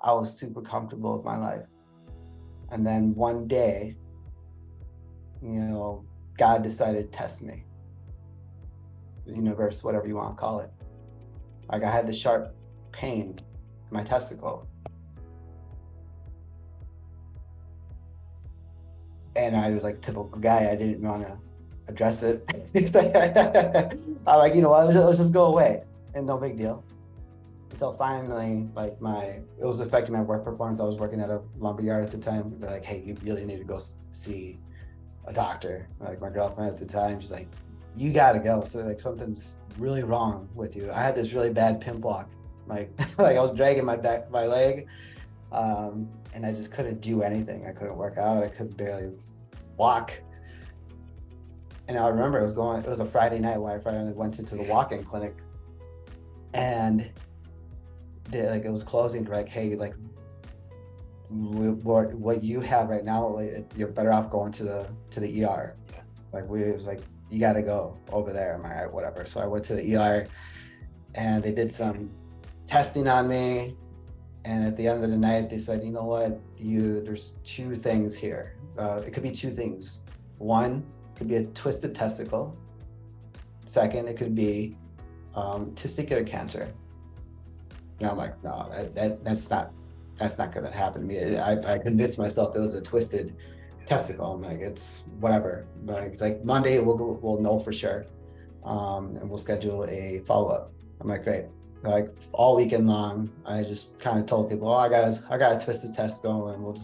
I was super comfortable with my life. And then one day, God decided to test me. The universe, whatever you want to call it. Like, I had the sharp pain in my testicle. And I was like, typical guy, I didn't want to address it. I'm like, let's just go away. And no big deal. Until finally, like, it was affecting my work performance. I was working at a lumber yard at the time. They're like, hey, you really need to go see a doctor. Like, my girlfriend at the time, she's like, you gotta go. So like, something's really wrong with you. I had this really bad pin block. Like, like I was dragging my leg, and I just couldn't do anything. I couldn't work out. I could barely walk. And I remember it was a Friday night where I finally went into the walk-in clinic, and it was closing. Like, hey, like, what you have right now, like, you're better off going to the ER. Yeah. Like, it was like, you got to go over there. I'm like, all right, whatever. So I went to the ER, and they did some testing on me. And at the end of the night, they said, you know what, there's two things here. It could be two things. One, it could be a twisted testicle. Second, it could be testicular cancer. And I'm like, no, that's not going to happen to me. I convinced myself it was a twisted testicle. I'm like, it's whatever. Like Monday we'll know for sure, and we'll schedule a follow-up. I'm like, great. Like, all weekend long, I just kind of told people, I got a twisted testicle, and we'll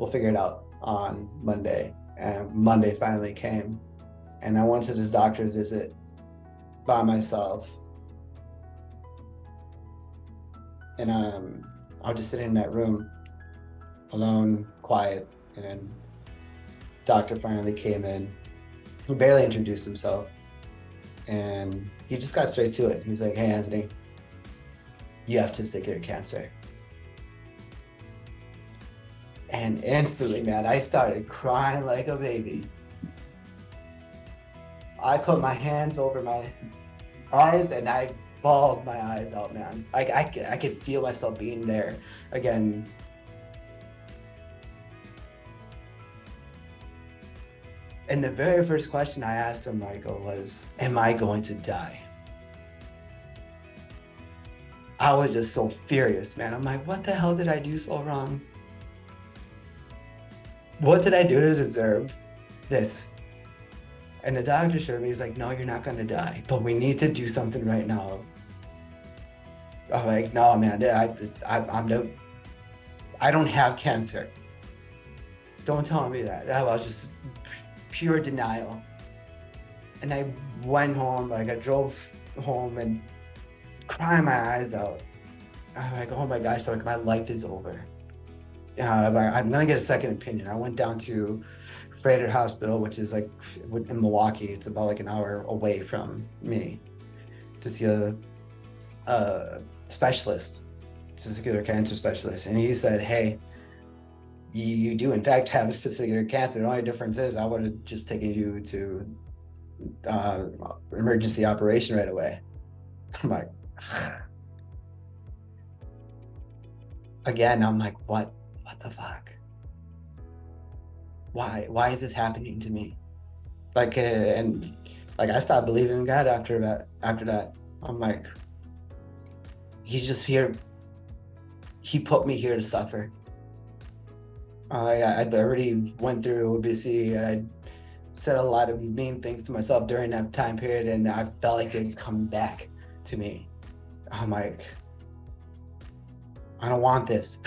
figure it out on Monday. And Monday finally came, and I went to this doctor's visit by myself. And I was just sitting in that room alone, quiet, and doctor finally came in. He barely introduced himself, and he just got straight to it. He's like, hey, Anthony, you have testicular cancer. And instantly, man, I started crying like a baby. I put my hands over my eyes and I bawled my eyes out, man. I could feel myself being there again. And the very first question I asked him, Michael, was, am I going to die? I was just so furious, man. I'm like, what the hell did I do so wrong? What did I do to deserve this? And the doctor showed me, he's like, no, you're not going to die, but we need to do something right now. I'm like, no, man, I don't have cancer. Don't tell me that. I was just pure denial. And I went home, like I drove home and crying my eyes out. I'm like, oh my gosh, like, my life is over. I'm gonna get a second opinion. I went down to Freighter Hospital, which is like in Milwaukee. It's about like an hour away from me, to see a specialist, testicular cancer specialist. And he said, hey, you do in fact have testicular cancer. The only difference is I would have just taken you to emergency operation right away. I'm like, again, I'm like, what the fuck? Why is this happening to me? Like, and like, I stopped believing in God after that. I'm like, he's just here. He put me here to suffer. I'd already went through OBC, and I said a lot of mean things to myself during that time period, and I felt like it was coming back to me. I'm like, I don't want this.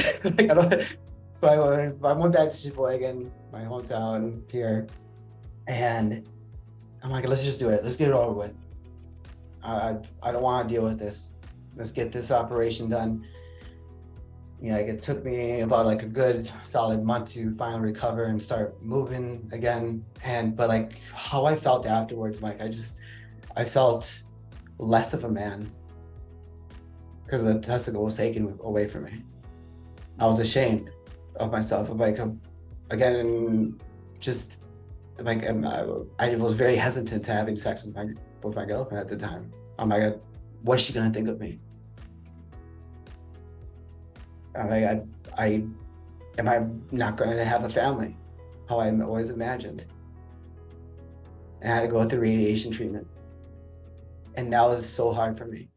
So I went back to Sheboygan, my hometown here, and I'm like, let's just do it. Let's get it over with. I don't want to deal with this. Let's get this operation done. Like, it took me about like a good solid month to finally recover and start moving again. But like, how I felt afterwards, Mike, I felt less of a man because the testicle was taken away from me. I was ashamed of myself. Like, again, just like, I was very hesitant to having sex with my girlfriend at the time. I'm like, what's she gonna think of me? I'm like, I am I not going to have a family, how I always imagined. And I had to go through radiation treatment. And that was so hard for me.